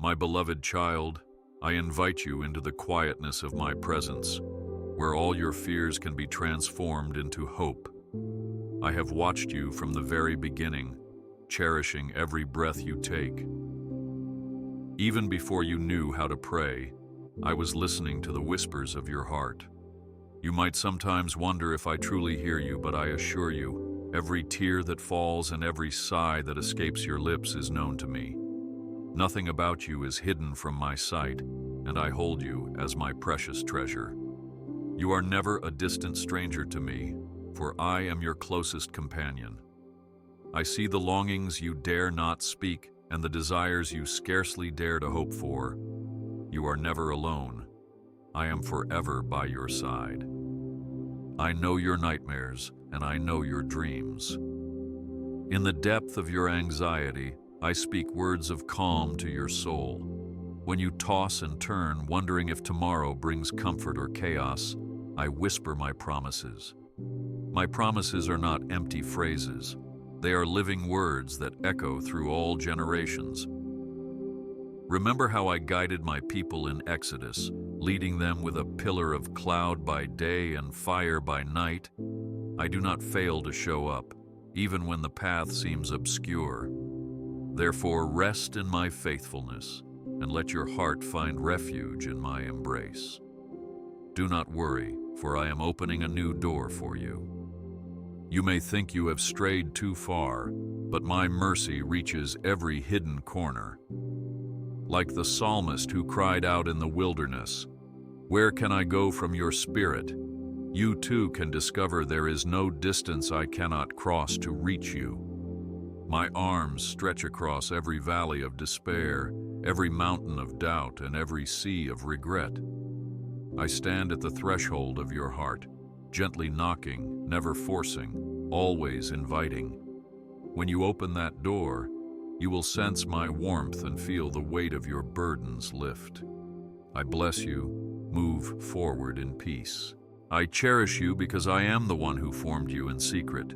My beloved child, I invite you into the quietness of my presence, where all your fears can be transformed into hope. I have watched you from the very beginning, cherishing every breath you take. Even before you knew how to pray, I was listening to the whispers of your heart. You might sometimes wonder if I truly hear you, but I assure you, every tear that falls and every sigh that escapes your lips is known to me. Nothing about you is hidden from my sight, and I hold you as my precious treasure. You are never a distant stranger to me, for I am your closest companion. I see the longings you dare not speak and the desires you scarcely dare to hope for. You are never alone. I am forever by your side. I know your nightmares, and I know your dreams. In the depth of your anxiety, I speak words of calm to your soul. When you toss and turn, wondering if tomorrow brings comfort or chaos, I whisper my promises. My promises are not empty phrases. They are living words that echo through all generations. Remember how I guided my people in Exodus, leading them with a pillar of cloud by day and fire by night? I do not fail to show up, even when the path seems obscure. Therefore, rest in my faithfulness, and let your heart find refuge in my embrace. Do not worry, for I am opening a new door for you. You may think you have strayed too far, but my mercy reaches every hidden corner. Like the psalmist who cried out in the wilderness, "Where can I go from your spirit?" You too can discover there is no distance I cannot cross to reach you. My arms stretch across every valley of despair, every mountain of doubt, and every sea of regret. I stand at the threshold of your heart, gently knocking, never forcing, always inviting. When you open that door, you will sense my warmth and feel the weight of your burdens lift. I bless you. Move forward in peace. I cherish you because I am the one who formed you in secret.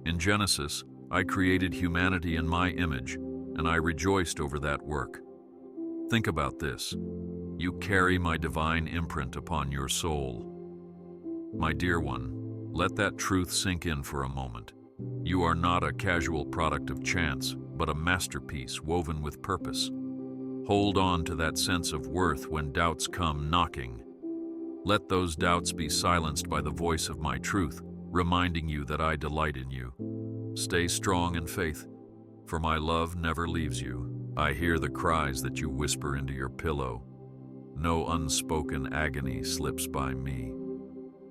In Genesis, I created humanity in my image, and I rejoiced over that work. Think about this. You carry my divine imprint upon your soul. My dear one, let that truth sink in for a moment. You are not a casual product of chance, but a masterpiece woven with purpose. Hold on to that sense of worth when doubts come knocking. Let those doubts be silenced by the voice of my truth, reminding you that I delight in you. Stay strong in faith, for my love never leaves you. I hear the cries that you whisper into your pillow. No unspoken agony slips by me.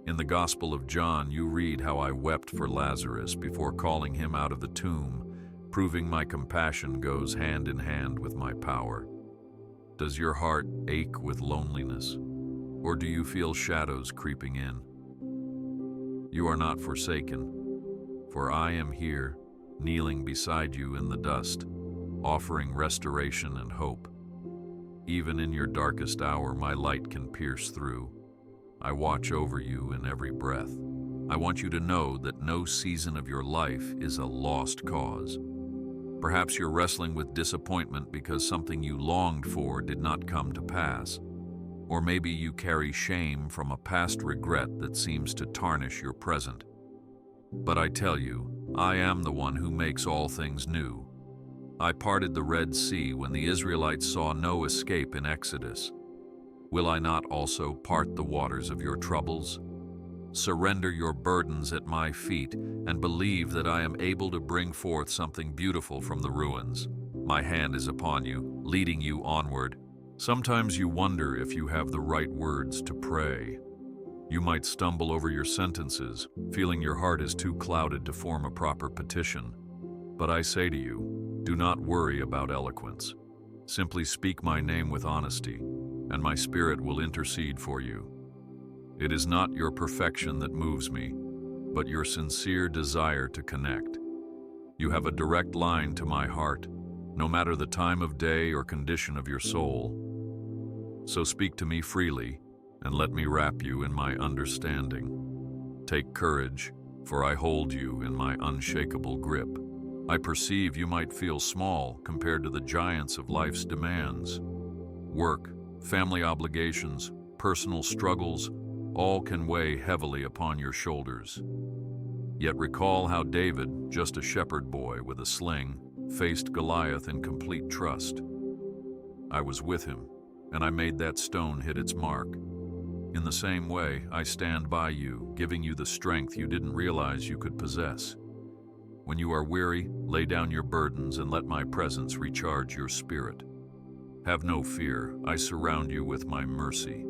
In the Gospel of John, you read how I wept for Lazarus before calling him out of the tomb, proving my compassion goes hand in hand with my power. Does your heart ache with loneliness, or do you feel shadows creeping in? You are not forsaken, for I am here, kneeling beside you in the dust, offering restoration and hope. Even in your darkest hour, my light can pierce through. I watch over you in every breath. I want you to know that no season of your life is a lost cause. Perhaps you're wrestling with disappointment because something you longed for did not come to pass. Or maybe you carry shame from a past regret that seems to tarnish your present. But I tell you, I am the one who makes all things new. I parted the Red Sea when the Israelites saw no escape in Exodus. Will I not also part the waters of your troubles? Surrender your burdens at my feet and believe that I am able to bring forth something beautiful from the ruins. My hand is upon you, leading you onward. Sometimes you wonder if you have the right words to pray. You might stumble over your sentences, feeling your heart is too clouded to form a proper petition. But I say to you, do not worry about eloquence. Simply speak my name with honesty, and my spirit will intercede for you. It is not your perfection that moves me, but your sincere desire to connect. You have a direct line to my heart, no matter the time of day or condition of your soul. So speak to me freely, and let me wrap you in my understanding. Take courage, for I hold you in my unshakable grip. I perceive you might feel small compared to the giants of life's demands. Work, family obligations, personal struggles, all can weigh heavily upon your shoulders. Yet recall how David, just a shepherd boy with a sling, faced Goliath in complete trust. I was with him, and I made that stone hit its mark. In the same way, I stand by you, giving you the strength you didn't realize you could possess. When you are weary, lay down your burdens and let my presence recharge your spirit. Have no fear, I surround you with my mercy.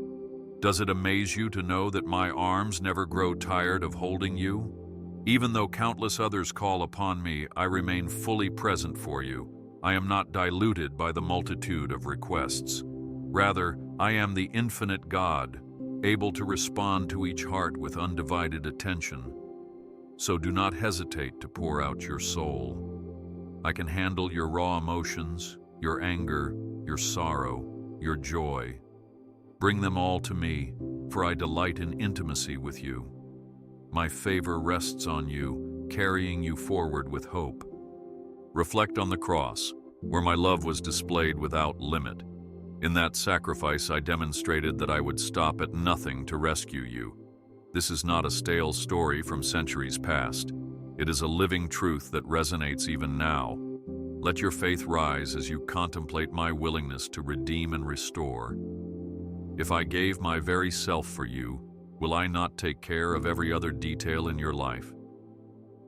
Does it amaze you to know that my arms never grow tired of holding you? Even though countless others call upon me, I remain fully present for you. I am not diluted by the multitude of requests. Rather, I am the infinite God, able to respond to each heart with undivided attention. So do not hesitate to pour out your soul. I can handle your raw emotions, your anger, your sorrow, your joy. Bring them all to me, for I delight in intimacy with you. My favor rests on you, carrying you forward with hope. Reflect on the cross, where my love was displayed without limit. In that sacrifice, I demonstrated that I would stop at nothing to rescue you. This is not a stale story from centuries past. It is a living truth that resonates even now. Let your faith rise as you contemplate my willingness to redeem and restore. If I gave my very self for you, will I not take care of every other detail in your life?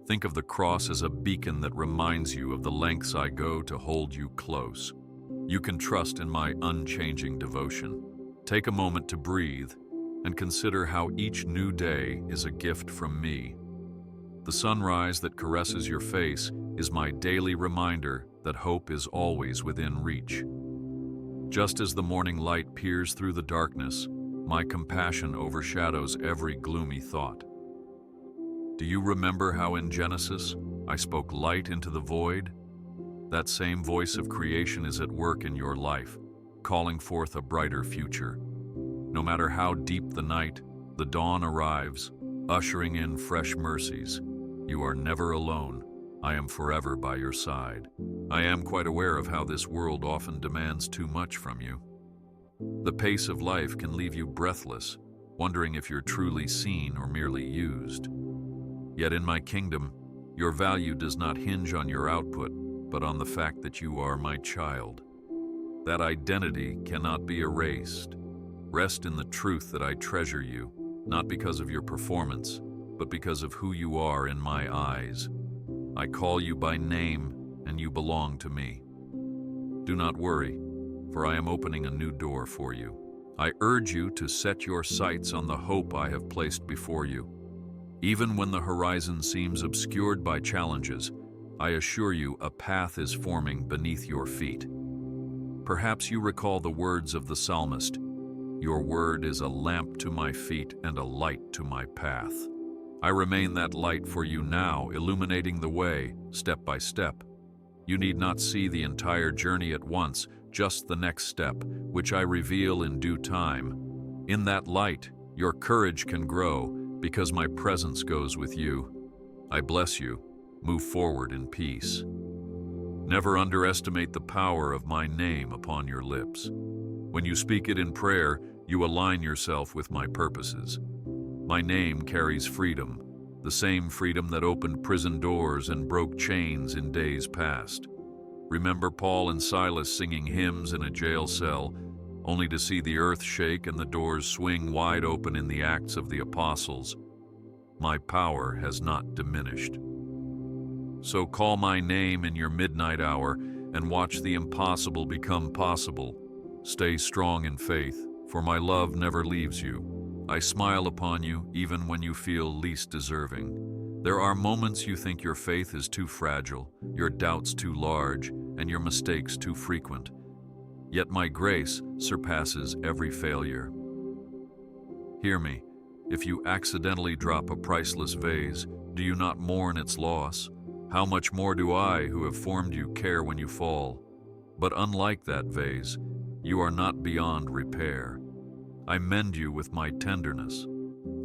Think of the cross as a beacon that reminds you of the lengths I go to hold you close. You can trust in my unchanging devotion. Take a moment to breathe and consider how each new day is a gift from me. The sunrise that caresses your face is my daily reminder that hope is always within reach. Just as the morning light peers through the darkness, my compassion overshadows every gloomy thought. Do you remember how in Genesis I spoke light into the void? That same voice of creation is at work in your life, calling forth a brighter future. No matter how deep the night, the dawn arrives, ushering in fresh mercies. You are never alone. I am forever by your side. I am quite aware of how this world often demands too much from you. The pace of life can leave you breathless, wondering if you're truly seen or merely used. Yet in my kingdom, your value does not hinge on your output, but on the fact that you are my child. That identity cannot be erased. Rest in the truth that I treasure you, not because of your performance, but because of who you are in my eyes. I call you by name, and you belong to me. Do not worry, for I am opening a new door for you. I urge you to set your sights on the hope I have placed before you. Even when the horizon seems obscured by challenges, I assure you a path is forming beneath your feet. Perhaps you recall the words of the psalmist, "Your word is a lamp to my feet and a light to my path." I remain that light for you now, illuminating the way, step by step. You need not see the entire journey at once, just the next step, which I reveal in due time. In that light, your courage can grow, because my presence goes with you. I bless you. Move forward in peace. Never underestimate the power of my name upon your lips. When you speak it in prayer, you align yourself with my purposes. My name carries freedom, the same freedom that opened prison doors and broke chains in days past. Remember Paul and Silas singing hymns in a jail cell, only to see the earth shake and the doors swing wide open in the Acts of the Apostles. My power has not diminished. So call my name in your midnight hour and watch the impossible become possible. Stay strong in faith, for my love never leaves you. I smile upon you even when you feel least deserving. There are moments you think your faith is too fragile, your doubts too large, and your mistakes too frequent. Yet my grace surpasses every failure. Hear me, if you accidentally drop a priceless vase, do you not mourn its loss? How much more do I, who have formed you, care when you fall? But unlike that vase, you are not beyond repair. I mend you with my tenderness.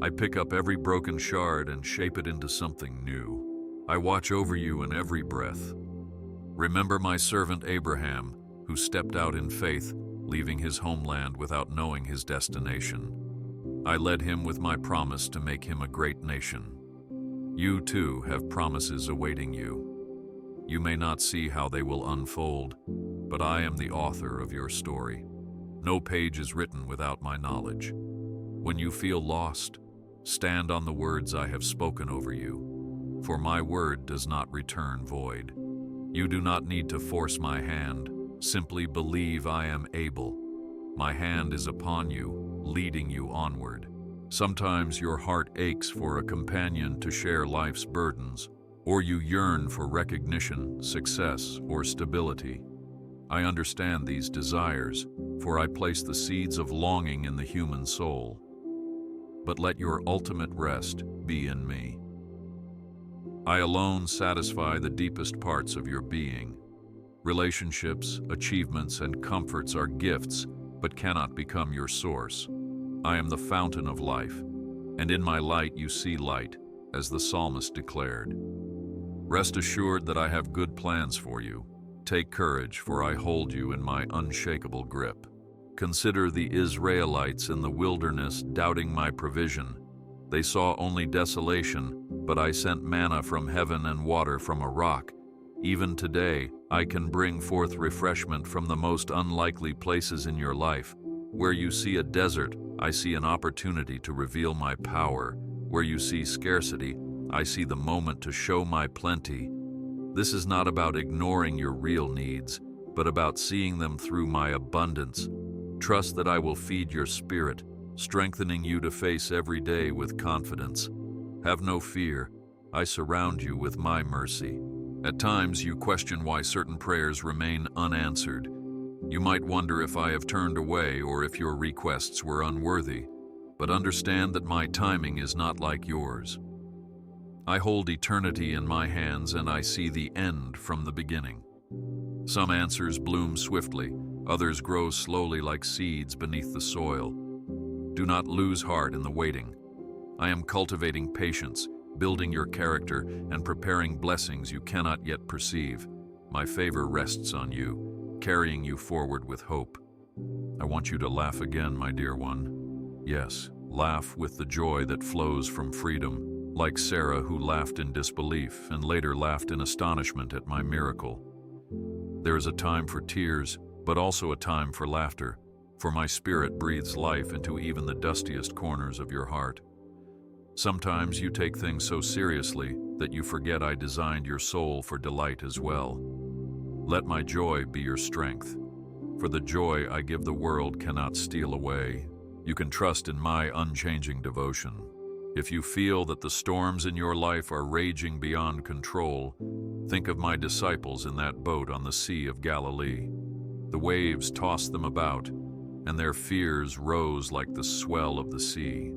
I pick up every broken shard and shape it into something new. I watch over you in every breath. Remember my servant Abraham, who stepped out in faith, leaving his homeland without knowing his destination. I led him with my promise to make him a great nation. You, too, have promises awaiting you. You may not see how they will unfold, but I am the author of your story. No page is written without my knowledge. When you feel lost, stand on the words I have spoken over you, for my word does not return void. You do not need to force my hand, simply believe I am able. My hand is upon you, leading you onward. Sometimes your heart aches for a companion to share life's burdens, or you yearn for recognition, success, or stability. I understand these desires, for I place the seeds of longing in the human soul. But let your ultimate rest be in me. I alone satisfy the deepest parts of your being. Relationships, achievements, and comforts are gifts, but cannot become your source. I am the fountain of life, and in my light you see light, as the psalmist declared. Rest assured that I have good plans for you. Take courage, for I hold you in my unshakable grip. Consider the Israelites in the wilderness doubting my provision. They saw only desolation, but I sent manna from heaven and water from a rock. Even today, I can bring forth refreshment from the most unlikely places in your life. Where you see a desert, I see an opportunity to reveal my power. Where you see scarcity, I see the moment to show my plenty. This is not about ignoring your real needs, but about seeing them through my abundance. Trust that I will feed your spirit, strengthening you to face every day with confidence. Have no fear, I surround you with my mercy. At times you question why certain prayers remain unanswered. You might wonder if I have turned away or if your requests were unworthy, but understand that my timing is not like yours. I hold eternity in my hands and I see the end from the beginning. Some answers bloom swiftly, others grow slowly like seeds beneath the soil. Do not lose heart in the waiting. I am cultivating patience, building your character, and preparing blessings you cannot yet perceive. My favor rests on you, carrying you forward with hope. I want you to laugh again, my dear one. Yes, laugh with the joy that flows from freedom, like Sarah, who laughed in disbelief and later laughed in astonishment at my miracle. There is a time for tears, but also a time for laughter, for my spirit breathes life into even the dustiest corners of your heart. Sometimes you take things so seriously that you forget I designed your soul for delight as well. Let my joy be your strength, for the joy I give the world cannot steal away. You can trust in my unchanging devotion. If you feel that the storms in your life are raging beyond control, think of my disciples in that boat on the Sea of Galilee. The waves tossed them about, and their fears rose like the swell of the sea.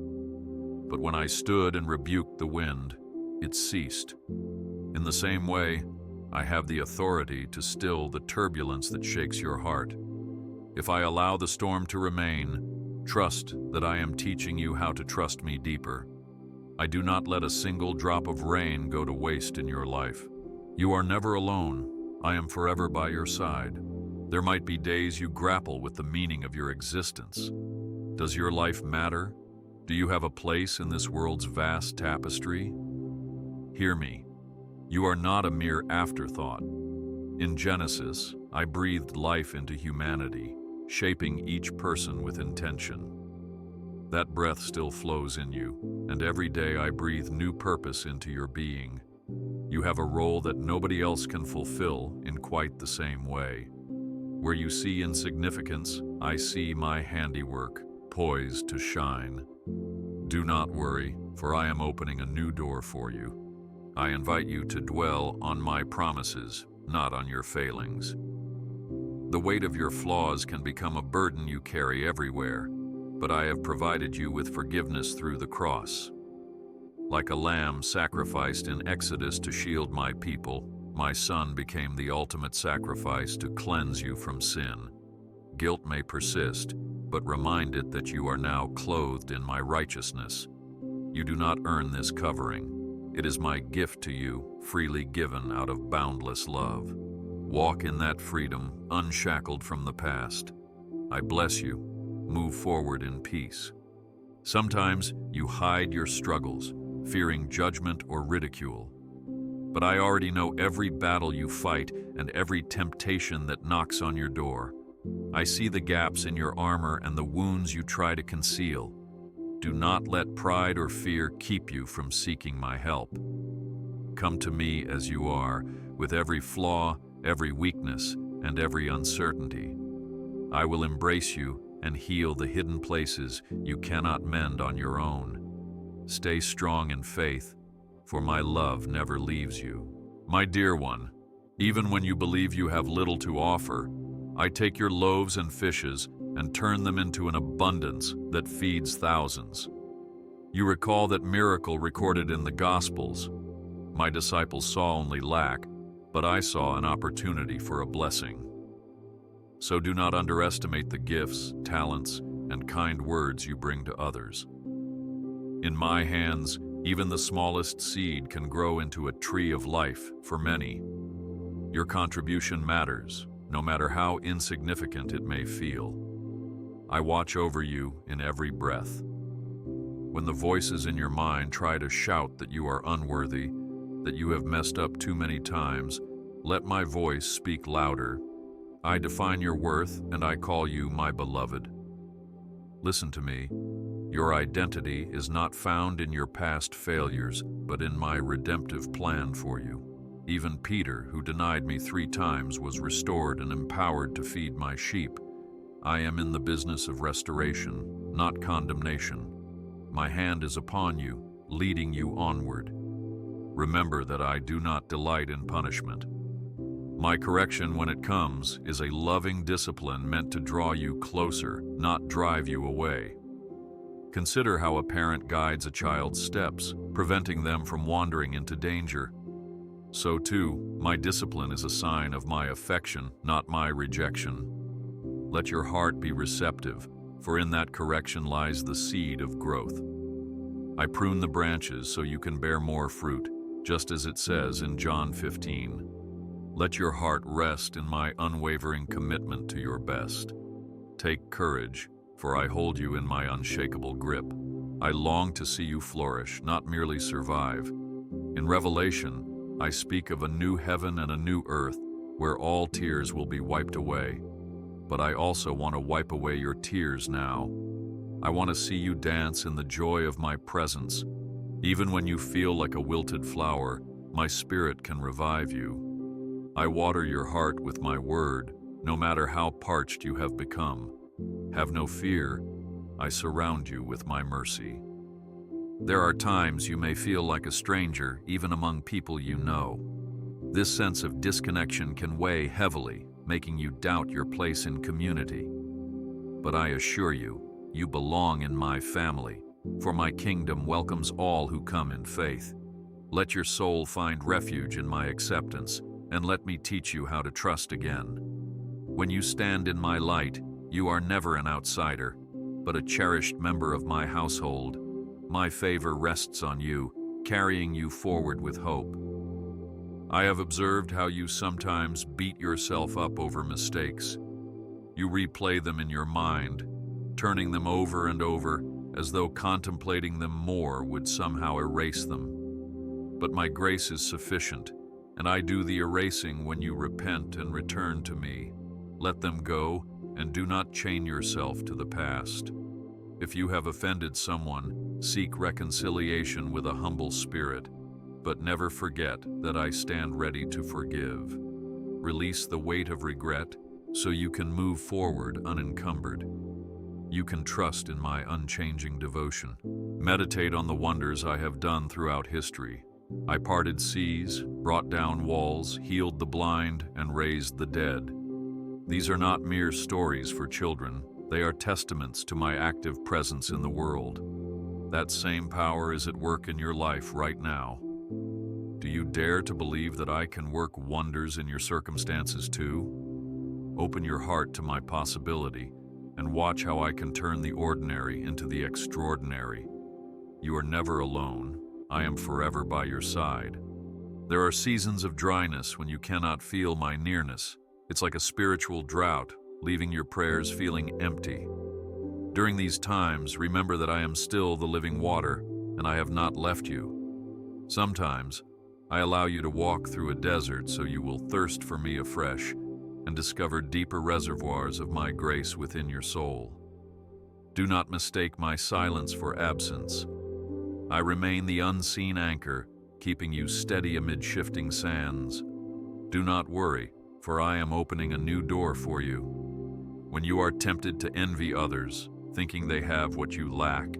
But when I stood and rebuked the wind, it ceased. In the same way, I have the authority to still the turbulence that shakes your heart. If I allow the storm to remain, trust that I am teaching you how to trust me deeper. I do not let a single drop of rain go to waste in your life. You are never alone. I am forever by your side. There might be days you grapple with the meaning of your existence. Does your life matter? Do you have a place in this world's vast tapestry? Hear me. You are not a mere afterthought. In Genesis, I breathed life into humanity, shaping each person with intention. That breath still flows in you, and every day I breathe new purpose into your being. You have a role that nobody else can fulfill in quite the same way. Where you see insignificance, I see my handiwork, poised to shine. Do not worry, for I am opening a new door for you. I invite you to dwell on my promises, not on your failings. The weight of your flaws can become a burden you carry everywhere, but I have provided you with forgiveness through the cross. Like a lamb sacrificed in Exodus to shield my people, my Son became the ultimate sacrifice to cleanse you from sin. Guilt may persist, but remind it that you are now clothed in my righteousness. You do not earn this covering. It is my gift to you, freely given out of boundless love. Walk in that freedom, unshackled from the past. I bless you. Move forward in peace. Sometimes you hide your struggles, fearing judgment or ridicule. But I already know every battle you fight and every temptation that knocks on your door. I see the gaps in your armor and the wounds you try to conceal. Do not let pride or fear keep you from seeking my help. Come to me as you are, with every flaw, every weakness, and every uncertainty. I will embrace you and heal the hidden places you cannot mend on your own. Stay strong in faith, for my love never leaves you. My dear one, even when you believe you have little to offer, I take your loaves and fishes and turn them into an abundance that feeds thousands. You recall that miracle recorded in the Gospels. My disciples saw only lack, but I saw an opportunity for a blessing. So do not underestimate the gifts, talents, and kind words you bring to others. In my hands, even the smallest seed can grow into a tree of life for many. Your contribution matters, no matter how insignificant it may feel. I watch over you in every breath. When the voices in your mind try to shout that you are unworthy, that you have messed up too many times, let my voice speak louder. I define your worth, and I call you my beloved. Listen to me. Your identity is not found in your past failures, but in my redemptive plan for you. Even Peter, who denied me 3 times, was restored and empowered to feed my sheep. I am in the business of restoration, not condemnation. My hand is upon you, leading you onward. Remember that I do not delight in punishment. My correction, when it comes, is a loving discipline meant to draw you closer, not drive you away. Consider how a parent guides a child's steps, preventing them from wandering into danger. So too, my discipline is a sign of my affection, not my rejection. Let your heart be receptive, for in that correction lies the seed of growth. I prune the branches so you can bear more fruit, just as it says in John 15. Let your heart rest in my unwavering commitment to your best. Take courage, for I hold you in my unshakable grip. I long to see you flourish, not merely survive. In Revelation, I speak of a new heaven and a new earth, where all tears will be wiped away. But I also want to wipe away your tears now. I want to see you dance in the joy of my presence. Even when you feel like a wilted flower, my spirit can revive you. I water your heart with my word, no matter how parched you have become. Have no fear, I surround you with my mercy. There are times you may feel like a stranger, even among people you know. This sense of disconnection can weigh heavily, making you doubt your place in community. But I assure you, you belong in my family, for my kingdom welcomes all who come in faith. Let your soul find refuge in my acceptance, and let me teach you how to trust again. When you stand in my light, you are never an outsider, but a cherished member of my household. My favor rests on you, carrying you forward with hope. I have observed how you sometimes beat yourself up over mistakes. You replay them in your mind, turning them over and over, as though contemplating them more would somehow erase them. But my grace is sufficient, and I do the erasing when you repent and return to me. Let them go, and do not chain yourself to the past. If you have offended someone, seek reconciliation with a humble spirit, but never forget that I stand ready to forgive. Release the weight of regret so you can move forward unencumbered. You can trust in my unchanging devotion. Meditate on the wonders I have done throughout history. I parted seas, brought down walls, healed the blind, and raised the dead. These are not mere stories for children. They are testaments to my active presence in the world. That same power is at work in your life right now. Do you dare to believe that I can work wonders in your circumstances too? Open your heart to my possibility and watch how I can turn the ordinary into the extraordinary. You are never alone, I am forever by your side. There are seasons of dryness when you cannot feel my nearness. It's like a spiritual drought, leaving your prayers feeling empty. During these times, remember that I am still the living water, and I have not left you. Sometimes, I allow you to walk through a desert so you will thirst for me afresh and discover deeper reservoirs of my grace within your soul. Do not mistake my silence for absence. I remain the unseen anchor, keeping you steady amid shifting sands. Do not worry, for I am opening a new door for you. When you are tempted to envy others, thinking they have what you lack,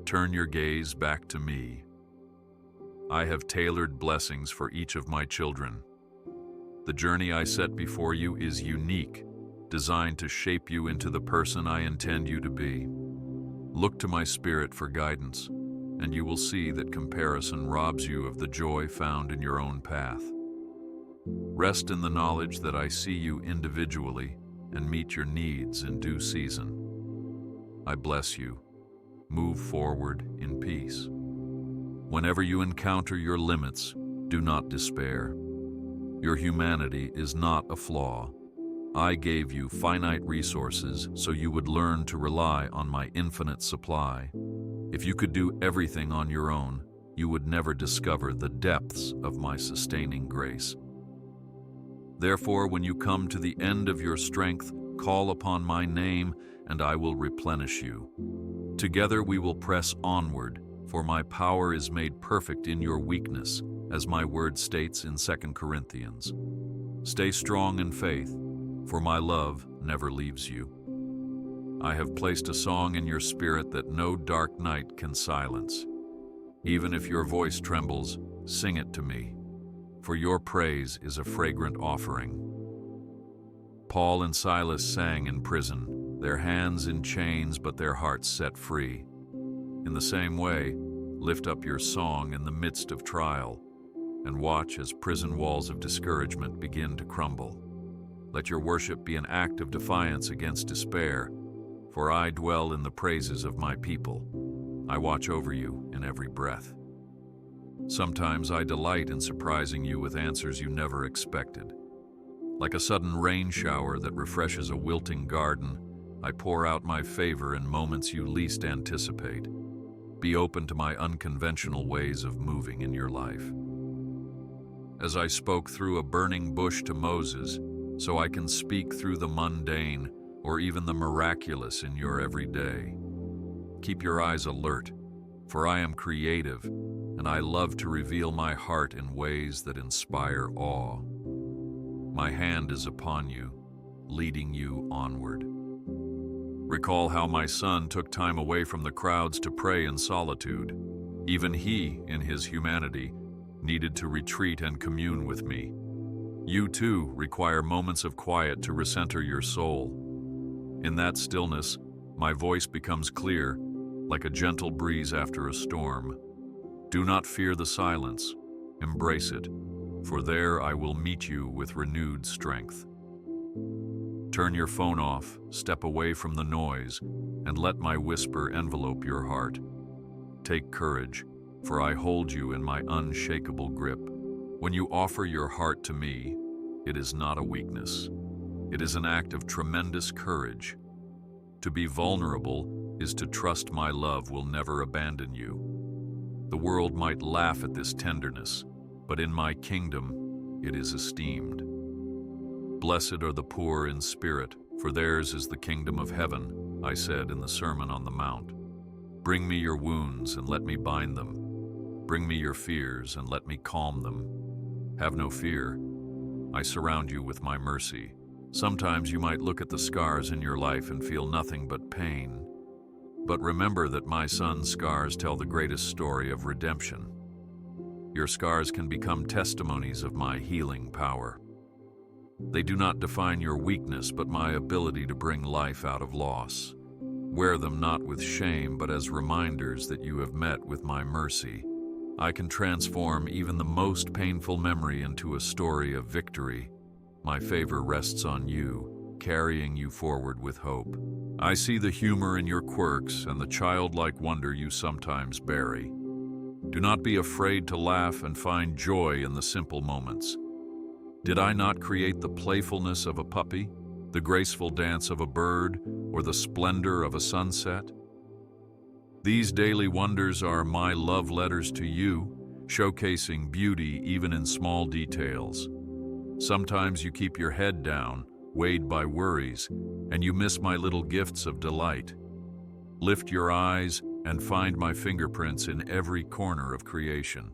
turn your gaze back to me. I have tailored blessings for each of my children. The journey I set before you is unique, designed to shape you into the person I intend you to be. Look to my spirit for guidance, and you will see that comparison robs you of the joy found in your own path. Rest in the knowledge that I see you individually and meet your needs in due season. I bless you. Move forward in peace. Whenever you encounter your limits, do not despair. Your humanity is not a flaw. I gave you finite resources so you would learn to rely on my infinite supply. If you could do everything on your own, you would never discover the depths of my sustaining grace. Therefore, when you come to the end of your strength, call upon my name, and I will replenish you. Together we will press onward, for my power is made perfect in your weakness, as my word states in 2 Corinthians. Stay strong in faith, for my love never leaves you. I have placed a song in your spirit that no dark night can silence. Even if your voice trembles, sing it to me, for your praise is a fragrant offering. Paul and Silas sang in prison, their hands in chains but their hearts set free. In the same way, lift up your song in the midst of trial, and watch as prison walls of discouragement begin to crumble. Let your worship be an act of defiance against despair, for I dwell in the praises of my people. I watch over you in every breath. Sometimes I delight in surprising you with answers you never expected. Like a sudden rain shower that refreshes a wilting garden, I pour out my favor in moments you least anticipate. Be open to my unconventional ways of moving in your life. As I spoke through a burning bush to Moses, so I can speak through the mundane or even the miraculous in your everyday. Keep your eyes alert, for I am creative, and I love to reveal my heart in ways that inspire awe. My hand is upon you, leading you onward. Recall how my son took time away from the crowds to pray in solitude. Even he, in his humanity, needed to retreat and commune with me. You too require moments of quiet to recenter your soul. In that stillness, my voice becomes clear, like a gentle breeze after a storm. Do not fear the silence, embrace it, for there I will meet you with renewed strength. Turn your phone off, step away from the noise, and let my whisper envelope your heart. Take courage, for I hold you in my unshakable grip. When you offer your heart to me, it is not a weakness. It is an act of tremendous courage. To be vulnerable is to trust my love will never abandon you. The world might laugh at this tenderness, but in my kingdom, it is esteemed. Blessed are the poor in spirit, for theirs is the kingdom of heaven, I said in the Sermon on the Mount. Bring me your wounds and let me bind them. Bring me your fears and let me calm them. Have no fear. I surround you with my mercy. Sometimes you might look at the scars in your life and feel nothing but pain. But remember that my son's scars tell the greatest story of redemption. Your scars can become testimonies of my healing power. They do not define your weakness, but my ability to bring life out of loss. Wear them not with shame, but as reminders that you have met with my mercy. I can transform even the most painful memory into a story of victory. My favor rests on you, carrying you forward with hope. I see the humor in your quirks and the childlike wonder you sometimes bury. Do not be afraid to laugh and find joy in the simple moments. Did I not create the playfulness of a puppy, the graceful dance of a bird, or the splendor of a sunset? These daily wonders are my love letters to you, showcasing beauty even in small details. Sometimes you keep your head down, weighed by worries, and you miss my little gifts of delight. Lift your eyes and find my fingerprints in every corner of creation.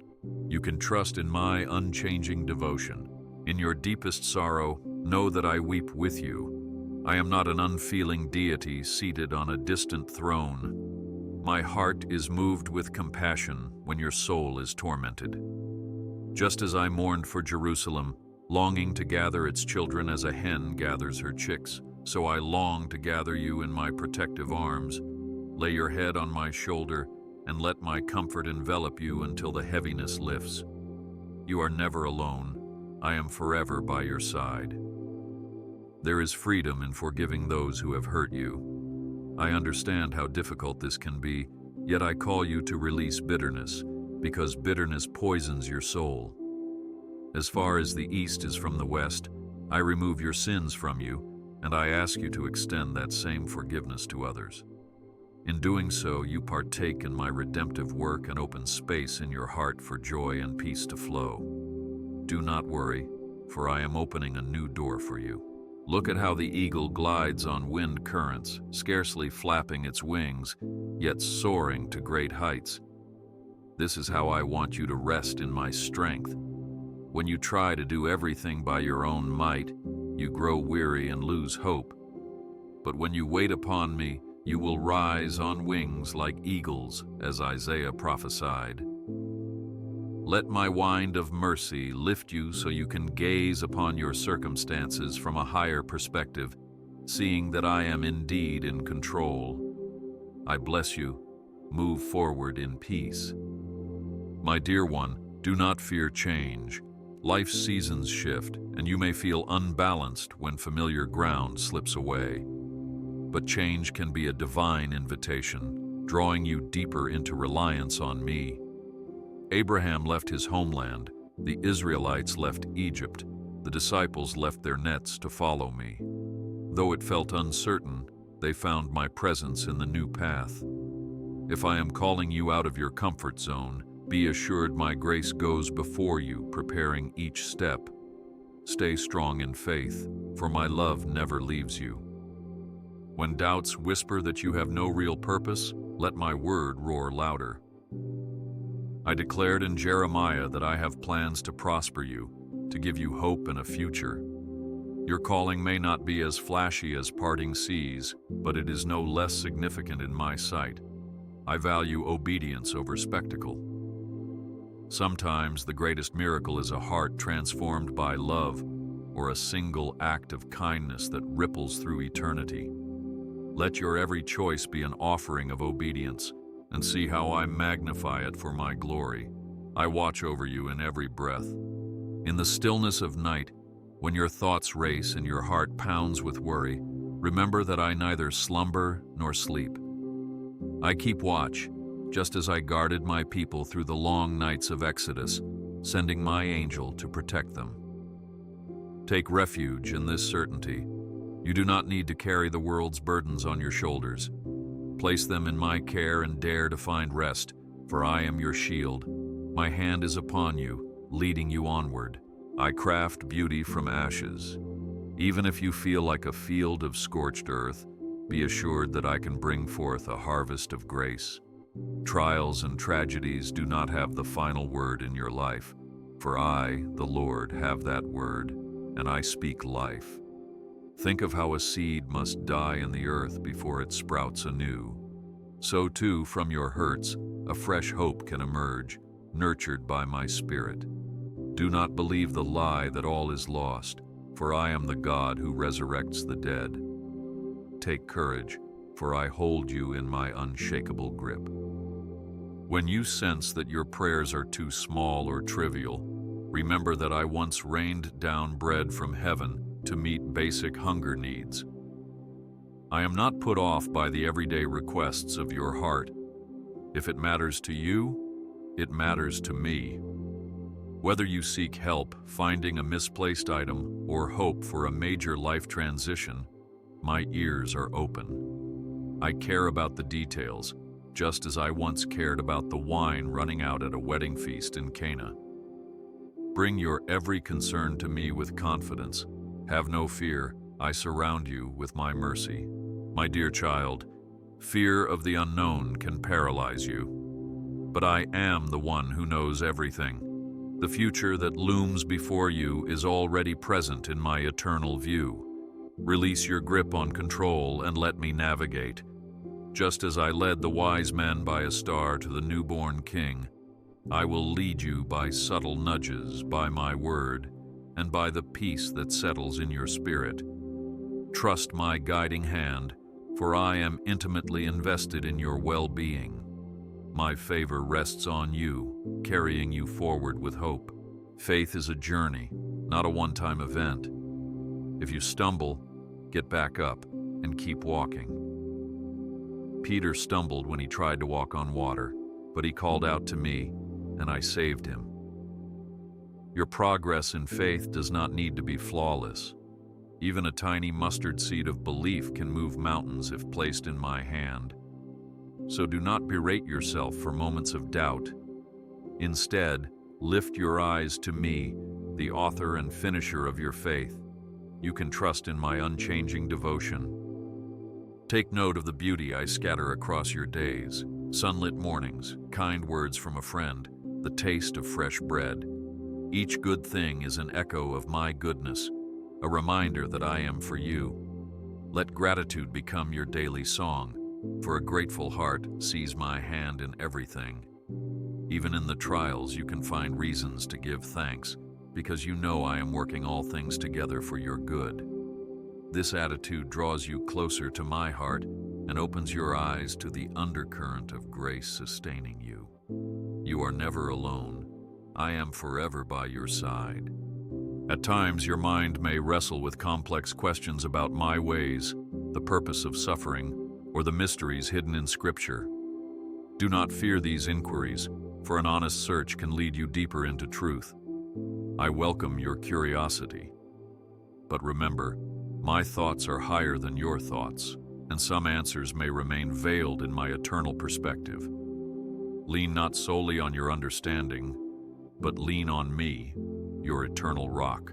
You can trust in my unchanging devotion. In your deepest sorrow, know that I weep with you. I am not an unfeeling deity seated on a distant throne. My heart is moved with compassion when your soul is tormented. Just as I mourned for Jerusalem, longing to gather its children as a hen gathers her chicks, so I long to gather you in my protective arms. Lay your head on my shoulder and let my comfort envelop you until the heaviness lifts. You are never alone. I am forever by your side. There is freedom in forgiving those who have hurt you. I understand how difficult this can be, yet I call you to release bitterness, because bitterness poisons your soul. As far as the east is from the west, I remove your sins from you, and I ask you to extend that same forgiveness to others. In doing so, you partake in my redemptive work and open space in your heart for joy and peace to flow. Do not worry, for I am opening a new door for you. Look at how the eagle glides on wind currents, scarcely flapping its wings, yet soaring to great heights. This is how I want you to rest in my strength. When you try to do everything by your own might, you grow weary and lose hope. But when you wait upon me, you will rise on wings like eagles, as Isaiah prophesied. Let my wind of mercy lift you so you can gaze upon your circumstances from a higher perspective, seeing that I am indeed in control. I bless you. Move forward in peace. My dear one, do not fear change. Life's seasons shift, and you may feel unbalanced when familiar ground slips away. But change can be a divine invitation, drawing you deeper into reliance on me. Abraham left his homeland, the Israelites left Egypt, the disciples left their nets to follow me. Though it felt uncertain, they found my presence in the new path. If I am calling you out of your comfort zone, be assured my grace goes before you, preparing each step. Stay strong in faith, for my love never leaves you. When doubts whisper that you have no real purpose, let my word roar louder. I declared in Jeremiah that I have plans to prosper you, to give you hope and a future. Your calling may not be as flashy as parting seas, but it is no less significant in my sight. I value obedience over spectacle. Sometimes the greatest miracle is a heart transformed by love, or a single act of kindness that ripples through eternity. Let your every choice be an offering of obedience, and see how I magnify it for my glory. I watch over you in every breath. In the stillness of night, when your thoughts race and your heart pounds with worry, remember that I neither slumber nor sleep. I keep watch, just as I guarded my people through the long nights of Exodus, sending my angel to protect them. Take refuge in this certainty. You do not need to carry the world's burdens on your shoulders. Place them in my care and dare to find rest, for I am your shield. My hand is upon you, leading you onward. I craft beauty from ashes. Even if you feel like a field of scorched earth, be assured that I can bring forth a harvest of grace. Trials and tragedies do not have the final word in your life, for I, the Lord, have that word, and I speak life. Think of how a seed must die in the earth before it sprouts anew. So too, from your hurts, a fresh hope can emerge, nurtured by my Spirit. Do not believe the lie that all is lost, for I am the God who resurrects the dead. Take courage, for I hold you in my unshakable grip. When you sense that your prayers are too small or trivial, remember that I once rained down bread from heaven to meet basic hunger needs. I am not put off by the everyday requests of your heart. If it matters to you, It matters to me. Whether you seek help finding a misplaced item or hope for a major life transition, my ears are open. I care about the details, just as I once cared about the wine running out at a wedding feast in Cana. Bring your every concern to me with confidence. Have no fear, I surround you with my mercy. My dear child, fear of the unknown can paralyze you. But I am the one who knows everything. The future that looms before you is already present in my eternal view. Release your grip on control and let me navigate. Just as I led the wise men by a star to the newborn king, I will lead you by subtle nudges, by my word, and by the peace that settles in your spirit. Trust my guiding hand, for I am intimately invested in your well-being. My favor rests on you, carrying you forward with hope. Faith is a journey, not a one-time event. If you stumble, get back up and keep walking. Peter stumbled when he tried to walk on water, but he called out to me, and I saved him. Your progress in faith does not need to be flawless. Even a tiny mustard seed of belief can move mountains if placed in my hand. So do not berate yourself for moments of doubt. Instead, lift your eyes to me, the author and finisher of your faith. You can trust in my unchanging devotion. Take note of the beauty I scatter across your days. Sunlit mornings, kind words from a friend, the taste of fresh bread. Each good thing is an echo of my goodness, a reminder that I am for you. Let gratitude become your daily song, for a grateful heart sees my hand in everything. Even in the trials, you can find reasons to give thanks, because you know I am working all things together for your good. This attitude draws you closer to my heart and opens your eyes to the undercurrent of grace sustaining you. You are never alone. I am forever by your side. At times, your mind may wrestle with complex questions about my ways, the purpose of suffering, or the mysteries hidden in Scripture. Do not fear these inquiries, for an honest search can lead you deeper into truth. I welcome your curiosity. But remember, my thoughts are higher than your thoughts, and some answers may remain veiled in my eternal perspective. Lean not solely on your understanding, but lean on me, your eternal rock.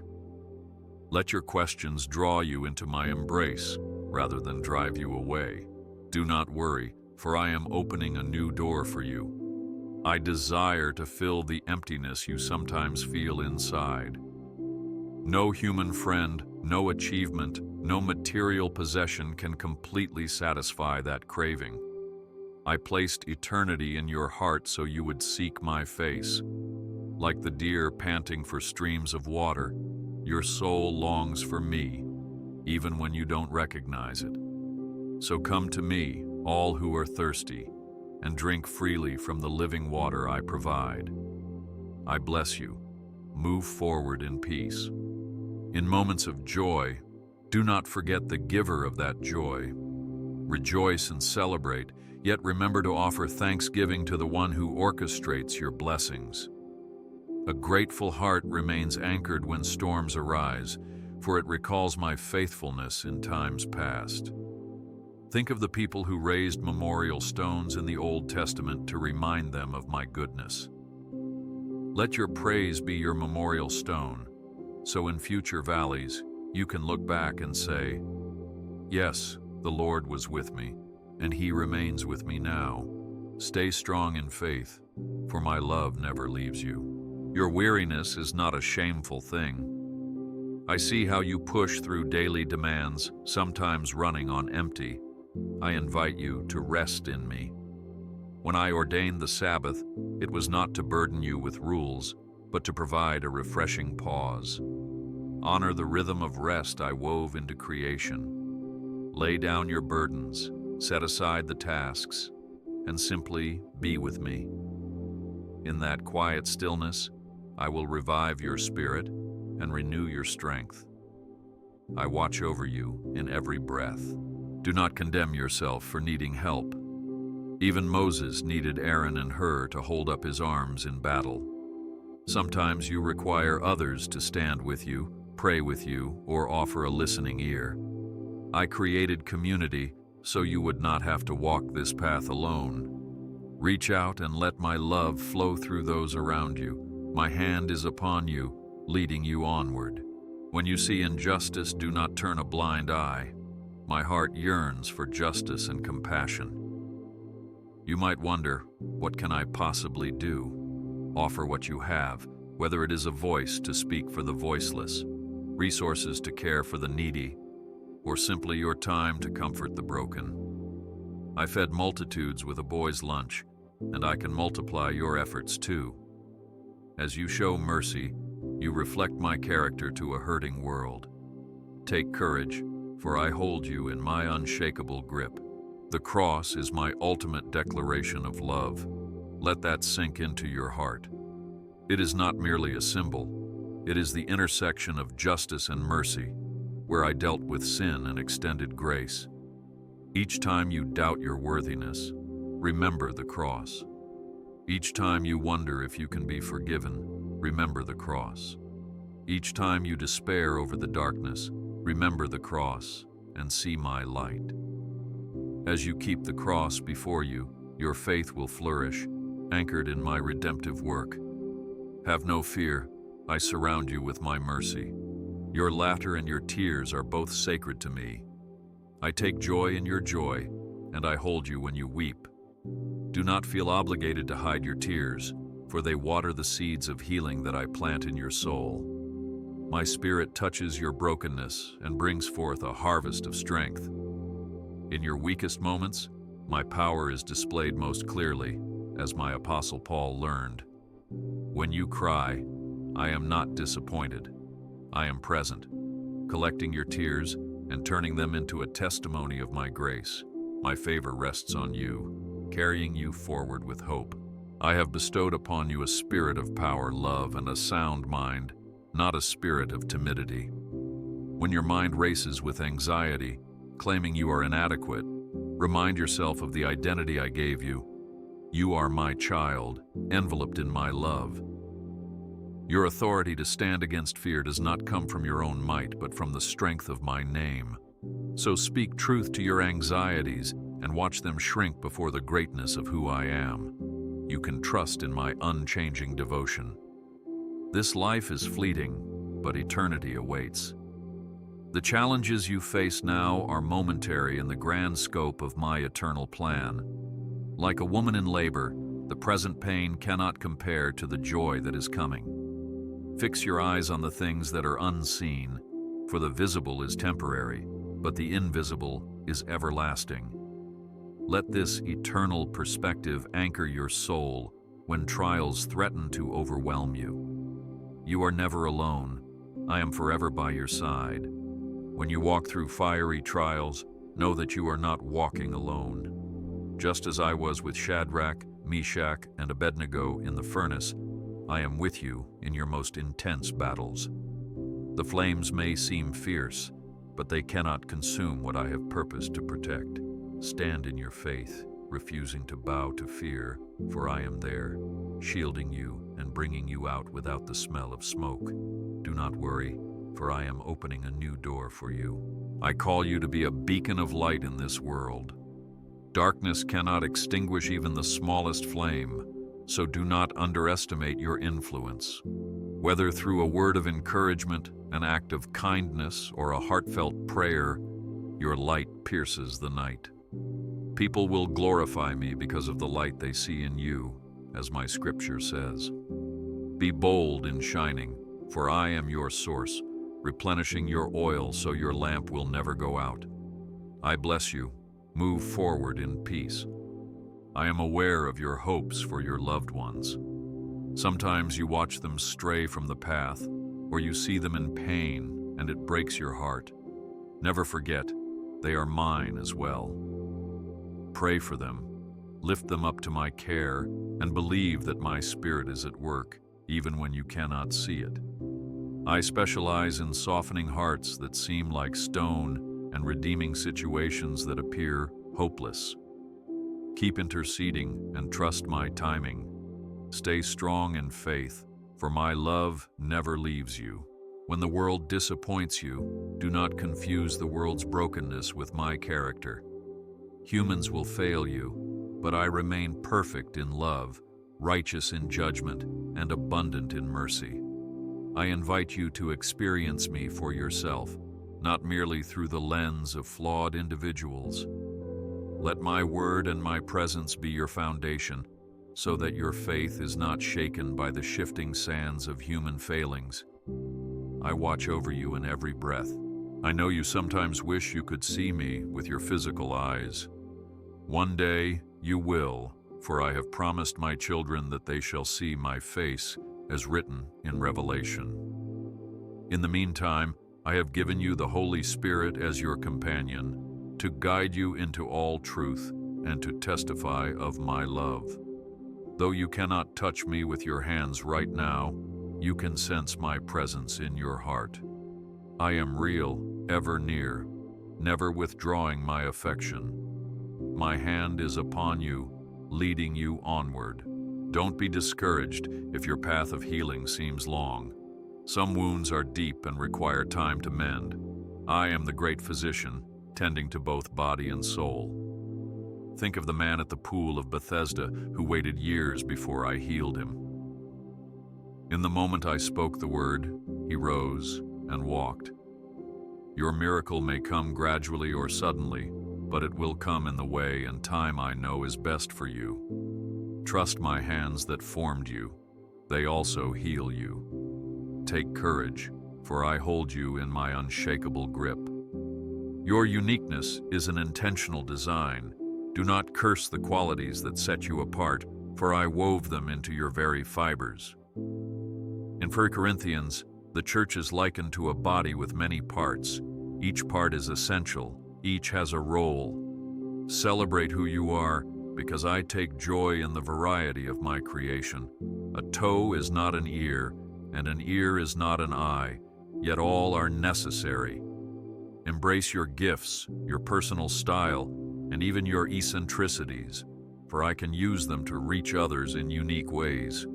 Let your questions draw you into my embrace, rather than drive you away. Do not worry, for I am opening a new door for you. I desire to fill the emptiness you sometimes feel inside. No human friend, no achievement, no material possession can completely satisfy that craving. I placed eternity in your heart so you would seek my face. Like the deer panting for streams of water, your soul longs for me, even when you don't recognize it. So come to me, all who are thirsty, and drink freely from the living water I provide. I bless you. Move forward in peace. In moments of joy, do not forget the giver of that joy. Rejoice and celebrate, yet remember to offer thanksgiving to the one who orchestrates your blessings. A grateful heart remains anchored when storms arise, for it recalls my faithfulness in times past. Think of the people who raised memorial stones in the Old Testament to remind them of my goodness. Let your praise be your memorial stone, so in future valleys, you can look back and say, "Yes, the Lord was with me, and He remains with me now. Stay strong in faith, for my love never leaves you." Your weariness is not a shameful thing. I see how you push through daily demands, sometimes running on empty. I invite you to rest in me. When I ordained the Sabbath, it was not to burden you with rules, but to provide a refreshing pause. Honor the rhythm of rest I wove into creation. Lay down your burdens, set aside the tasks, and simply be with me. In that quiet stillness, I will revive your spirit and renew your strength. I watch over you in every breath. Do not condemn yourself for needing help. Even Moses needed Aaron and Hur to hold up his arms in battle. Sometimes you require others to stand with you, pray with you, or offer a listening ear. I created community so you would not have to walk this path alone. Reach out and let my love flow through those around you. My hand is upon you, leading you onward. When you see injustice, do not turn a blind eye. My heart yearns for justice and compassion. You might wonder, what can I possibly do? Offer what you have, whether it is a voice to speak for the voiceless, resources to care for the needy, or simply your time to comfort the broken. I fed multitudes with a boy's lunch, and I can multiply your efforts too. As you show mercy, you reflect my character to a hurting world. Take courage, for I hold you in my unshakable grip. The cross is my ultimate declaration of love. Let that sink into your heart. It is not merely a symbol. It is the intersection of justice and mercy, where I dealt with sin and extended grace. Each time you doubt your worthiness, remember the cross. Each time you wonder if you can be forgiven, remember the cross. Each time you despair over the darkness, remember the cross and see my light. As you keep the cross before you, your faith will flourish, anchored in my redemptive work. Have no fear, I surround you with my mercy. Your laughter and your tears are both sacred to me. I take joy in your joy, and I hold you when you weep. Do not feel obligated to hide your tears, for they water the seeds of healing that I plant in your soul. My spirit touches your brokenness and brings forth a harvest of strength. In your weakest moments, my power is displayed most clearly, as my Apostle Paul learned. When you cry, I am not disappointed. I am present, collecting your tears and turning them into a testimony of my grace. My favor rests on you, carrying you forward with hope. I have bestowed upon you a spirit of power, love, and a sound mind, not a spirit of timidity. When your mind races with anxiety, claiming you are inadequate, remind yourself of the identity I gave you. You are my child, enveloped in my love. Your authority to stand against fear does not come from your own might, but from the strength of my name. So speak truth to your anxieties and watch them shrink before the greatness of who I am. You can trust in my unchanging devotion. This life is fleeting, but eternity awaits. The challenges you face now are momentary in the grand scope of my eternal plan. Like a woman in labor, the present pain cannot compare to the joy that is coming. Fix your eyes on the things that are unseen, for the visible is temporary, but the invisible is everlasting. Let this eternal perspective anchor your soul when trials threaten to overwhelm you. You are never alone. I am forever by your side. When you walk through fiery trials, know that you are not walking alone. Just as I was with Shadrach, Meshach, and Abednego in the furnace, I am with you in your most intense battles. The flames may seem fierce, but they cannot consume what I have purposed to protect. Stand in your faith, refusing to bow to fear, for I am there, shielding you and bringing you out without the smell of smoke. Do not worry, for I am opening a new door for you. I call you to be a beacon of light in this world. Darkness cannot extinguish even the smallest flame, so do not underestimate your influence. Whether through a word of encouragement, an act of kindness, or a heartfelt prayer, your light pierces the night. People will glorify me because of the light they see in you, as my scripture says. Be bold in shining, for I am your source, replenishing your oil so your lamp will never go out. I bless you. Move forward in peace. I am aware of your hopes for your loved ones. Sometimes you watch them stray from the path, or you see them in pain, and it breaks your heart. Never forget, they are mine as well. Pray for them, lift them up to my care, and believe that my spirit is at work, even when you cannot see it. I specialize in softening hearts that seem like stone and redeeming situations that appear hopeless. Keep interceding and trust my timing. Stay strong in faith, for my love never leaves you. When the world disappoints you, do not confuse the world's brokenness with my character. Humans will fail you, but I remain perfect in love, righteous in judgment, and abundant in mercy. I invite you to experience me for yourself, not merely through the lens of flawed individuals. Let my word and my presence be your foundation, so that your faith is not shaken by the shifting sands of human failings. I watch over you in every breath. I know you sometimes wish you could see me with your physical eyes. One day you will, for I have promised my children that they shall see my face, as written in Revelation. In the meantime, I have given you the Holy Spirit as your companion, to guide you into all truth and to testify of my love. Though you cannot touch me with your hands right now, you can sense my presence in your heart. I am real, ever near, never withdrawing my affection. My hand is upon you, leading you onward. Don't be discouraged if your path of healing seems long. Some wounds are deep and require time to mend. I am the great physician, tending to both body and soul. Think of the man at the pool of Bethesda who waited years before I healed him. In the moment I spoke the word, he rose and walked. Your miracle may come gradually or suddenly, but it will come in the way and time I know is best for you. Trust my hands that formed you. They also heal you. Take courage, for I hold you in my unshakable grip. Your uniqueness is an intentional design. Do not curse the qualities that set you apart, for I wove them into your very fibers. In 1 Corinthians, the church is likened to a body with many parts. Each part is essential. Each has a role. Celebrate who you are, because I take joy in the variety of my creation. A toe is not an ear, and an ear is not an eye, yet all are necessary. Embrace your gifts, your personal style, and even your eccentricities, for I can use them to reach others in unique ways.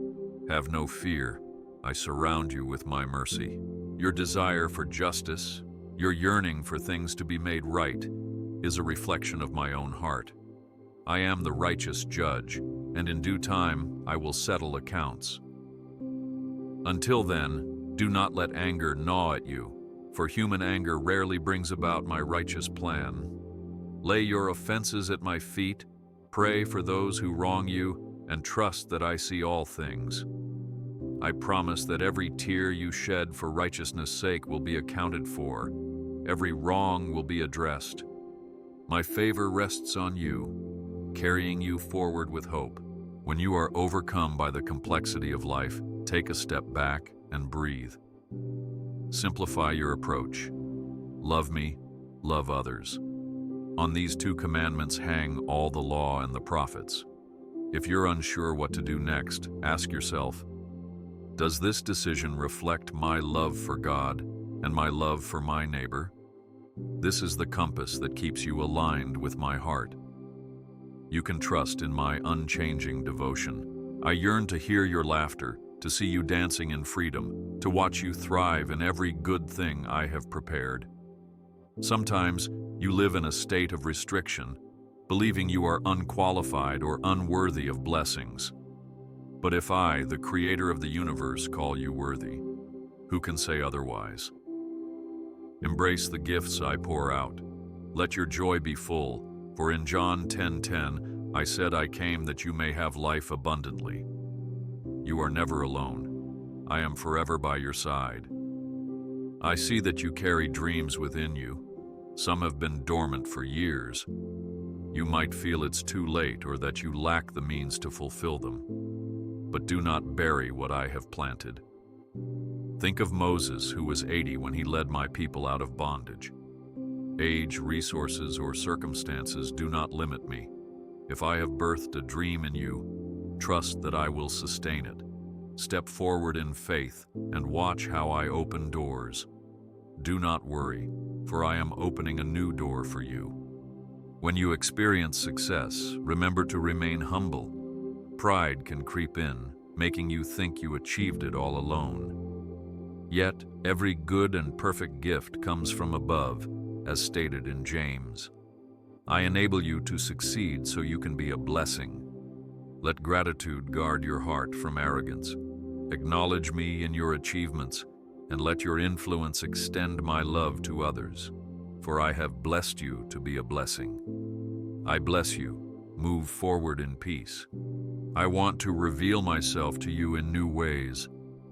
Have no fear. I surround you with my mercy. Your desire for justice, your yearning for things to be made right, is a reflection of my own heart. I am the righteous judge, and in due time I will settle accounts. Until then, do not let anger gnaw at you, for human anger rarely brings about my righteous plan. Lay your offenses at my feet, pray for those who wrong you, and trust that I see all things. I promise that every tear you shed for righteousness' sake will be accounted for. Every wrong will be addressed. My favor rests on you, carrying you forward with hope. When you are overcome by the complexity of life, take a step back and breathe. Simplify your approach. Love me, love others. On these two commandments hang all the law and the prophets. If you're unsure what to do next, ask yourself, does this decision reflect my love for God and my love for my neighbor? This is the compass that keeps you aligned with my heart. You can trust in my unchanging devotion. I yearn to hear your laughter, to see you dancing in freedom, to watch you thrive in every good thing I have prepared. Sometimes you live in a state of restriction, believing you are unqualified or unworthy of blessings. But if I, the Creator of the universe, call you worthy, who can say otherwise? Embrace the gifts I pour out. Let your joy be full, for in John 10:10, I said I came that you may have life abundantly. You are never alone. I am forever by your side. I see that you carry dreams within you. Some have been dormant for years. You might feel it's too late or that you lack the means to fulfill them. But do not bury what I have planted. Think of Moses, who was 80 when he led my people out of bondage. Age, resources, or circumstances do not limit me. If I have birthed a dream in you, trust that I will sustain it. Step forward in faith and watch how I open doors. Do not worry, for I am opening a new door for you. When you experience success, remember to remain humble. Pride can creep in, making you think you achieved it all alone. Yet, every good and perfect gift comes from above, as stated in James. I enable you to succeed so you can be a blessing. Let gratitude guard your heart from arrogance. Acknowledge me in your achievements, and let your influence extend my love to others, for I have blessed you to be a blessing. I bless you. Move forward in peace. I want to reveal myself to you in new ways.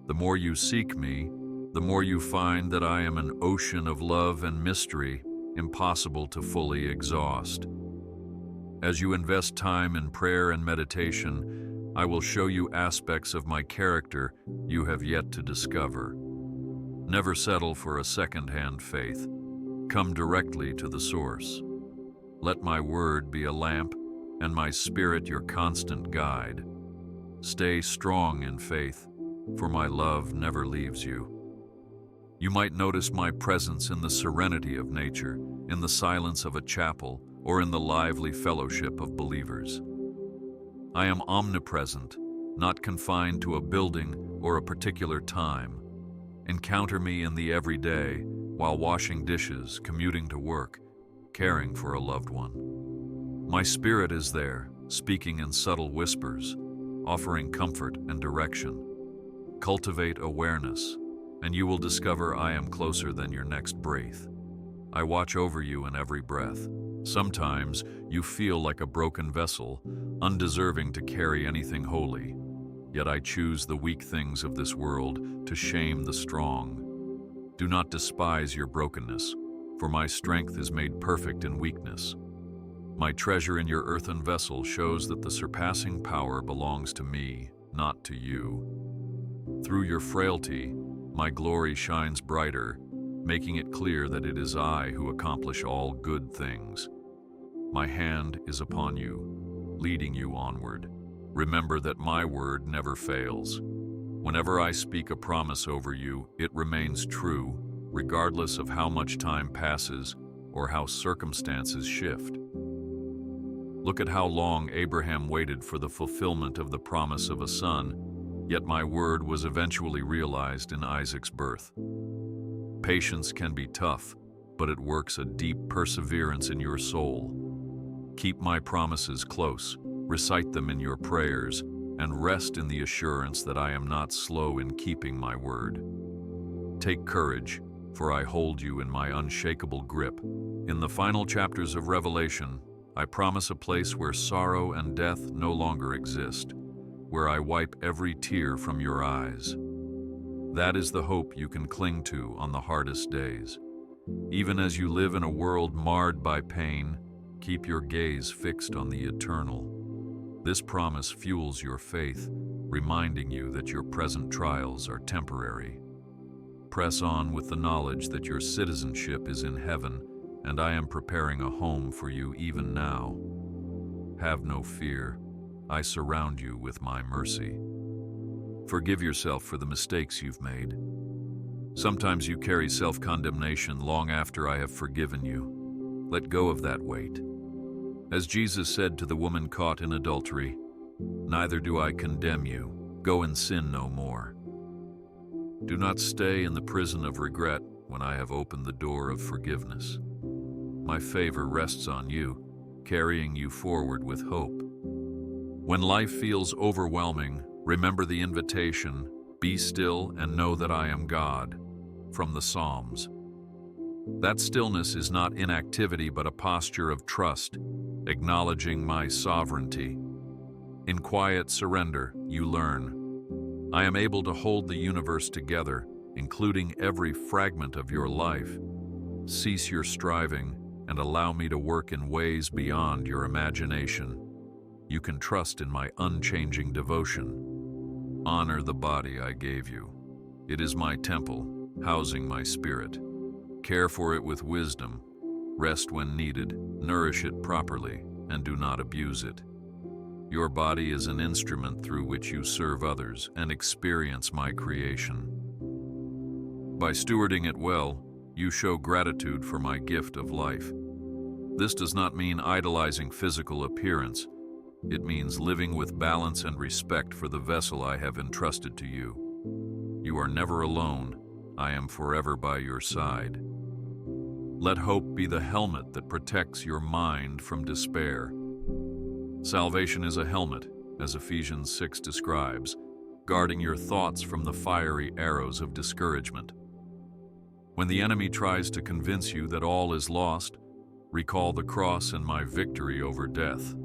The more you seek me, the more you find that I am an ocean of love and mystery, impossible to fully exhaust. As you invest time in prayer and meditation, I will show you aspects of my character you have yet to discover. Never settle for a second-hand faith. Come directly to the source. Let my word be a lamp and my spirit your constant guide. Stay strong in faith, for my love never leaves you. You might notice my presence in the serenity of nature, in the silence of a chapel, or in the lively fellowship of believers. I am omnipresent, not confined to a building or a particular time. Encounter me in the everyday, while washing dishes, commuting to work, caring for a loved one. My spirit is there, speaking in subtle whispers, offering comfort and direction. Cultivate awareness, and you will discover I am closer than your next breath. I watch over you in every breath. Sometimes you feel like a broken vessel, undeserving to carry anything holy. Yet I choose the weak things of this world to shame the strong. Do not despise your brokenness, for my strength is made perfect in weakness. My treasure in your earthen vessel shows that the surpassing power belongs to me, not to you. Through your frailty, my glory shines brighter, making it clear that it is I who accomplish all good things. My hand is upon you, leading you onward. Remember that my word never fails. Whenever I speak a promise over you, it remains true, regardless of how much time passes or how circumstances shift. Look at how long Abraham waited for the fulfillment of the promise of a son, yet my word was eventually realized in Isaac's birth. Patience can be tough, but it works a deep perseverance in your soul. Keep my promises close, recite them in your prayers, and rest in the assurance that I am not slow in keeping my word. Take courage, for I hold you in my unshakable grip. In the final chapters of Revelation, I promise a place where sorrow and death no longer exist, where I wipe every tear from your eyes. That is the hope you can cling to on the hardest days. Even as you live in a world marred by pain, keep your gaze fixed on the eternal. This promise fuels your faith, reminding you that your present trials are temporary. Press on with the knowledge that your citizenship is in heaven, and I am preparing a home for you even now. Have no fear. I surround you with my mercy. Forgive yourself for the mistakes you've made. Sometimes you carry self-condemnation long after I have forgiven you. Let go of that weight. As Jesus said to the woman caught in adultery, "Neither do I condemn you. Go and sin no more." Do not stay in the prison of regret when I have opened the door of forgiveness. My favor rests on you, carrying you forward with hope. When life feels overwhelming, remember the invitation, "Be still and know that I am God," from the Psalms. That stillness is not inactivity but a posture of trust, acknowledging my sovereignty. In quiet surrender, you learn. I am able to hold the universe together, including every fragment of your life. Cease your striving and allow me to work in ways beyond your imagination. You can trust in my unchanging devotion. Honor the body I gave you. It is my temple, housing my spirit. Care for it with wisdom. Rest when needed, nourish it properly, and do not abuse it. Your body is an instrument through which you serve others and experience my creation. By stewarding it well, you show gratitude for my gift of life. This does not mean idolizing physical appearance. It means living with balance and respect for the vessel I have entrusted to you. You are never alone. I am forever by your side. Let hope be the helmet that protects your mind from despair. Salvation is a helmet, as Ephesians 6 describes, guarding your thoughts from the fiery arrows of discouragement. When the enemy tries to convince you that all is lost, recall the cross and my victory over death.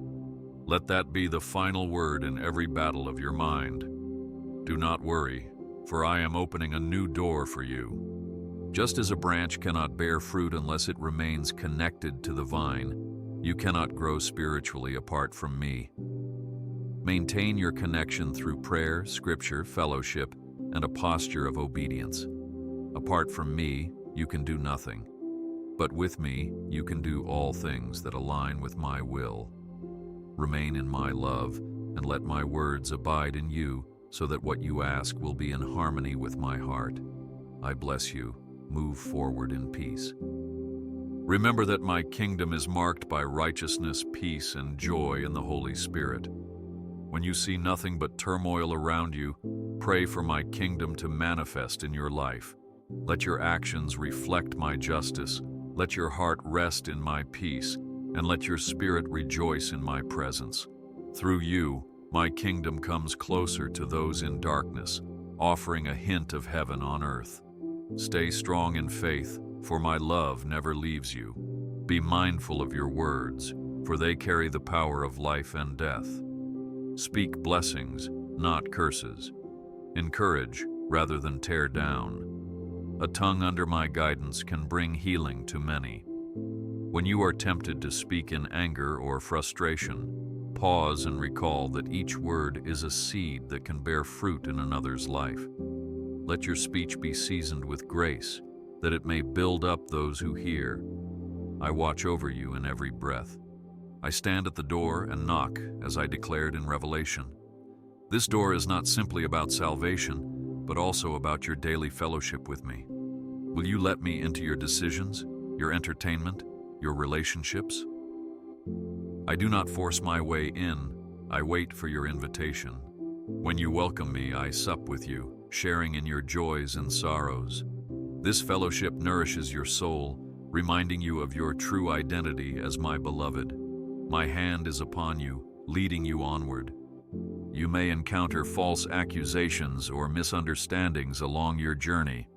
Let that be the final word in every battle of your mind. Do not worry, for I am opening a new door for you. Just as a branch cannot bear fruit unless it remains connected to the vine, you cannot grow spiritually apart from me. Maintain your connection through prayer, scripture, fellowship, and a posture of obedience. Apart from me, you can do nothing. But with me, you can do all things that align with my will. Remain in my love, and let my words abide in you, so that what you ask will be in harmony with my heart. I bless you. Move forward in peace. Remember that my kingdom is marked by righteousness, peace, and joy in the Holy Spirit. When you see nothing but turmoil around you, pray for my kingdom to manifest in your life. Let your actions reflect my justice. Let your heart rest in my peace, and let your spirit rejoice in my presence. Through you, my kingdom comes closer to those in darkness, offering a hint of heaven on earth. Stay strong in faith, for my love never leaves you. Be mindful of your words, for they carry the power of life and death. Speak blessings, not curses. Encourage rather than tear down. A tongue under my guidance can bring healing to many. When you are tempted to speak in anger or frustration, pause and recall that each word is a seed that can bear fruit in another's life. Let your speech be seasoned with grace, that it may build up those who hear. I watch over you in every breath. I stand at the door and knock, as I declared in Revelation. This door is not simply about salvation, but also about your daily fellowship with me. Will you let me into your decisions, your entertainment, your relationships? I do not force my way in, I wait for your invitation. When you welcome me, I sup with you, sharing in your joys and sorrows. This fellowship nourishes your soul, reminding you of your true identity as my beloved. My hand is upon you, leading you onward. You may encounter false accusations or misunderstandings along your journey.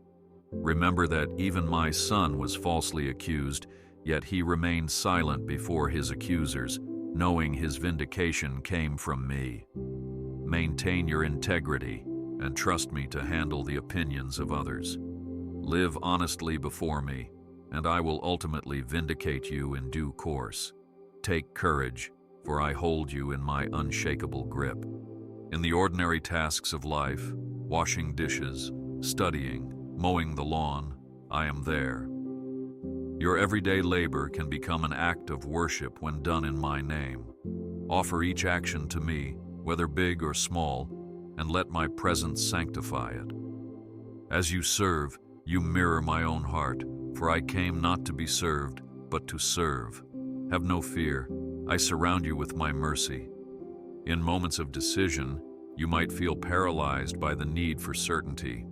Remember that even my son was falsely accused, yet he remained silent before his accusers, knowing his vindication came from me. Maintain your integrity and trust me to handle the opinions of others. Live honestly before me, and I will ultimately vindicate you in due course. Take courage, for I hold you in my unshakable grip. In the ordinary tasks of life, washing dishes, studying, mowing the lawn, I am there. Your everyday labor can become an act of worship when done in my name. Offer each action to me, whether big or small, and let my presence sanctify it. As you serve, you mirror my own heart, for I came not to be served, but to serve. Have no fear, I surround you with my mercy. In moments of decision, you might feel paralyzed by the need for certainty.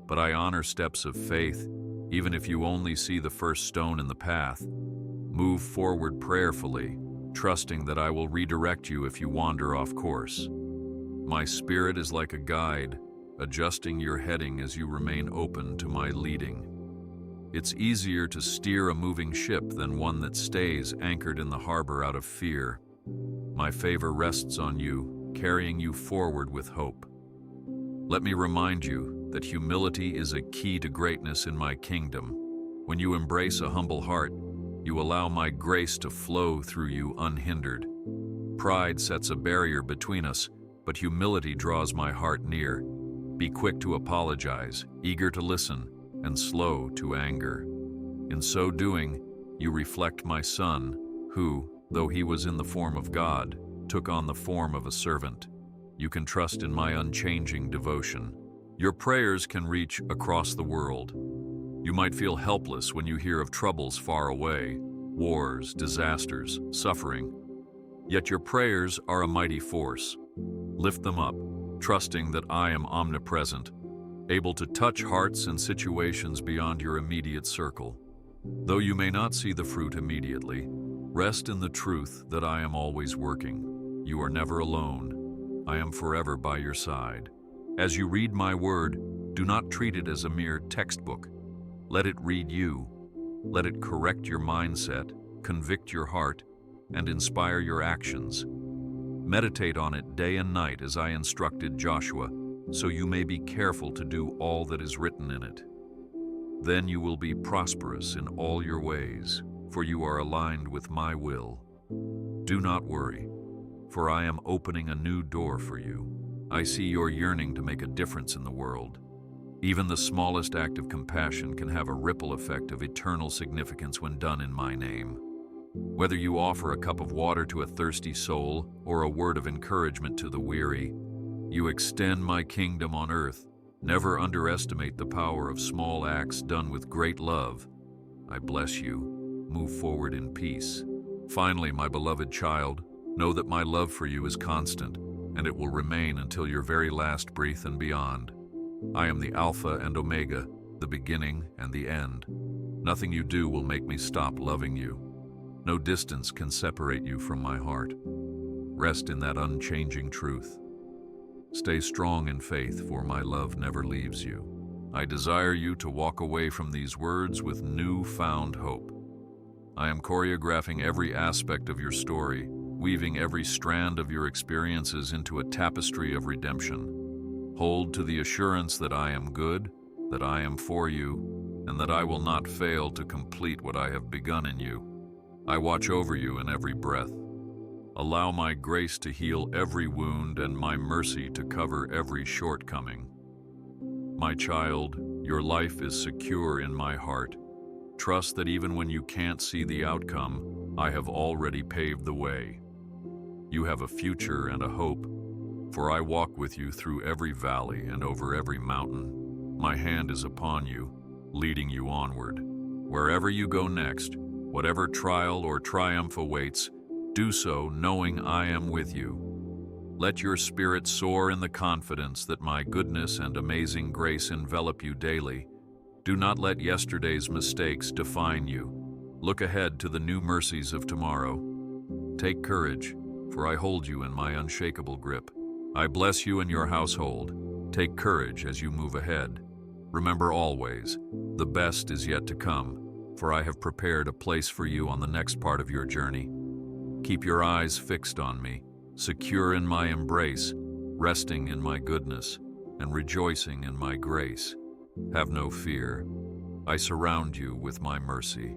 But I honor steps of faith, even if you only see the first stone in the path. Move forward prayerfully, trusting that I will redirect you if you wander off course. My spirit is like a guide, adjusting your heading as you remain open to my leading. It's easier to steer a moving ship than one that stays anchored in the harbor out of fear. My favor rests on you, carrying you forward with hope. Let me remind you that humility is a key to greatness in my kingdom. When you embrace a humble heart, you allow my grace to flow through you unhindered. Pride sets a barrier between us, but humility draws my heart near. Be quick to apologize, eager to listen, and slow to anger. In so doing, you reflect my Son, who, though he was in the form of God, took on the form of a servant. You can trust in my unchanging devotion. Your prayers can reach across the world. You might feel helpless when you hear of troubles far away, wars, disasters, suffering. Yet your prayers are a mighty force. Lift them up, trusting that I am omnipresent, able to touch hearts and situations beyond your immediate circle. Though you may not see the fruit immediately, rest in the truth that I am always working. You are never alone. I am forever by your side. As you read my word, do not treat it as a mere textbook. Let it read you. Let it correct your mindset, convict your heart, and inspire your actions. Meditate on it day and night as I instructed Joshua, so you may be careful to do all that is written in it. Then you will be prosperous in all your ways, for you are aligned with my will. Do not worry, for I am opening a new door for you. I see your yearning to make a difference in the world. Even the smallest act of compassion can have a ripple effect of eternal significance when done in my name. Whether you offer a cup of water to a thirsty soul or a word of encouragement to the weary, you extend my kingdom on earth. Never underestimate the power of small acts done with great love. I bless you. Move forward in peace. Finally, my beloved child, know that my love for you is constant, and it will remain until your very last breath and beyond. I am the Alpha and Omega, the beginning and the end. Nothing you do will make me stop loving you. No distance can separate you from my heart. Rest in that unchanging truth. Stay strong in faith, for my love never leaves you. I desire you to walk away from these words with newfound hope. I am choreographing every aspect of your story, weaving every strand of your experiences into a tapestry of redemption. Hold to the assurance that I am good, that I am for you, and that I will not fail to complete what I have begun in you. I watch over you in every breath. Allow my grace to heal every wound and my mercy to cover every shortcoming. My child, your life is secure in my heart. Trust that even when you can't see the outcome, I have already paved the way. You have a future and a hope, for I walk with you through every valley and over every mountain. My hand is upon you, leading you onward. Wherever you go next, whatever trial or triumph awaits, do so knowing I am with you. Let your spirit soar in the confidence that my goodness and amazing grace envelop you daily. Do not let yesterday's mistakes define you. Look ahead to the new mercies of tomorrow. Take courage, for I hold you in my unshakable grip. I bless you and your household. Take courage as you move ahead. Remember always, the best is yet to come, for I have prepared a place for you on the next part of your journey. Keep your eyes fixed on me, secure in my embrace, resting in my goodness, and rejoicing in my grace. Have no fear. I surround you with my mercy.